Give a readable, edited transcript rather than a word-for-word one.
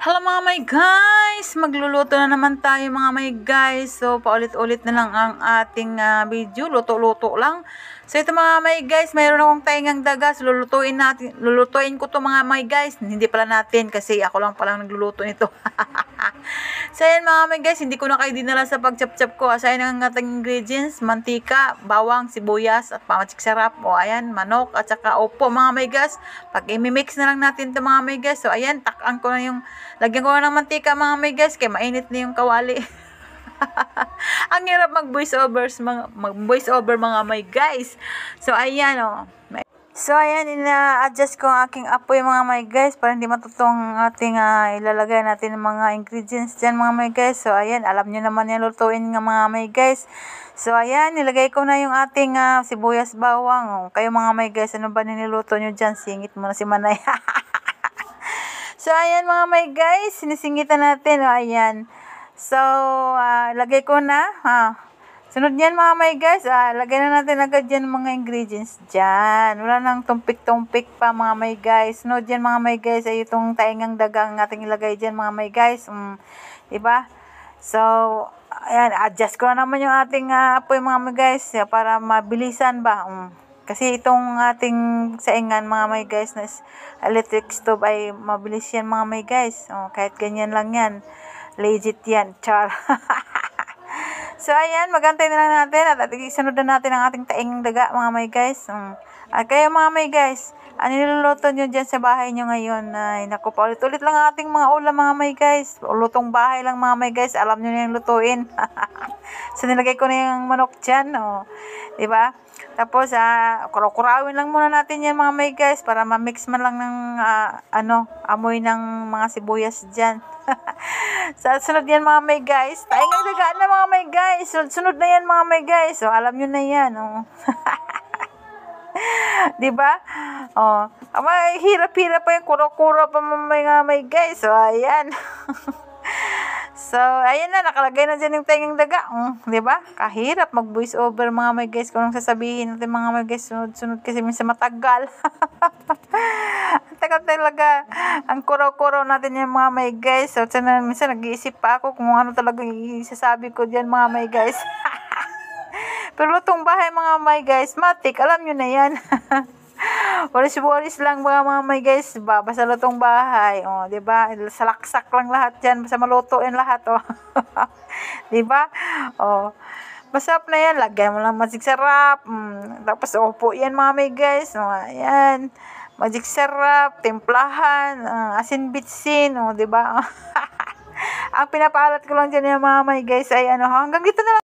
Hello mga may guys! Magluluto na naman tayo mga may guys. So, paulit-ulit na lang ang ating video. Luto-luto lang. So, ito mga may guys, mayroon akong taingang daga. So, lulutuin ko to mga may guys. Hindi pala natin kasi ako lang palang nagluluto nito. So, ayan mga may guys, hindi ko na kayo dinala sa pag-chop-chop ko. Asayan ang ating ingredients, mantika, bawang, sibuyas, at pamatsik sarap. O, ayan, manok, at saka opo mga may guys. Pag i-mix na lang natin ito mga may guys. So, ayan, takan ko na yung, lagyan ko na ng mantika mga may guys, kaya mainit na yung kawali. Ang hirap mag-voice over mga may guys. So, ayan o. So, ayan, ina-adjust ko ang aking apoy mga may guys para hindi matutong ating ilalagay natin ng mga ingredients dyan mga may guys. So, ayan, alam nyo naman yung lutuin ng mga may guys. So, ayan, nilagay ko na yung ating sibuyas bawang. Kayo mga may guys, ano ba niniluto nyo dyan? Singit mo na si Manay. So, ayan mga may guys, sinisingitan natin. O, ayan. So, lagay ko na. Sunod yan mga may guys, lagay na natin agad dyan mga ingredients dyan. Wala nang tumpik-tumpik pa mga may guys. Sunod yan mga may guys, ay itong taingang dagang ating ilagay dyan mga may guys. Diba? So, ayan, adjust ko na naman yung ating apoy mga may guys para mabilisan ba. Kasi itong ating saingan mga may guys na electric stove ay mabilis yan mga may guys. Kahit ganyan lang yan. Legit yan. Char. So, ayan, magantay na lang natin at isunod na natin ang ating taing daga, mga may guys. At kayo, mga may guys, ano niluluto nyo dyan sa bahay nyo ngayon? Ay, naku, paulit-ulit lang ang ating mga ulam, mga may guys. Lutong bahay lang, mga may guys. Alam nyo na yung lutuin. So, nilagay ko na yung manok dyan, diba? Tapos, kurawin lang muna natin yan, mga may guys, para ma-mix man lang ng, amoy ng mga sibuyas dyan. Sa sunod yan mga may guys. Tayo nga dagaan na mga may guys. Sunod na yan mga may guys. So, alam nyo na yan. Diba? Hirap-hirap pa yung kuro-kuro pa mga may guys. So, ayan. So, ayan na. Nakalagay na dyan yung taingang daga. Diba? Kahirap mag-voice over mga may guys. Kung anong sasabihin natin mga may guys. Sunod kasi minsan matagal. Tagal talaga ang kuro-kuro natin yung mga may guys. So, minsan nag-iisip pa ako kung ano talaga isasabi ko dyan mga may guys. Pero lutong bahay mga may guys, matik, alam nyo na yan. Walis-walis lang mga may guys, diba? Basta lutong bahay, diba? Salaksak lang lahat dyan, basta malutuin lahat, diba? Masarap na yan, lagyan mo lang magic sarap. Tapos opo yan mga may guys, ayan. Magic sarap, timplahan, asin bitsin, diba? Ang pinapaalat ko lang dyan yung mga may guys ay hanggang dito na lang.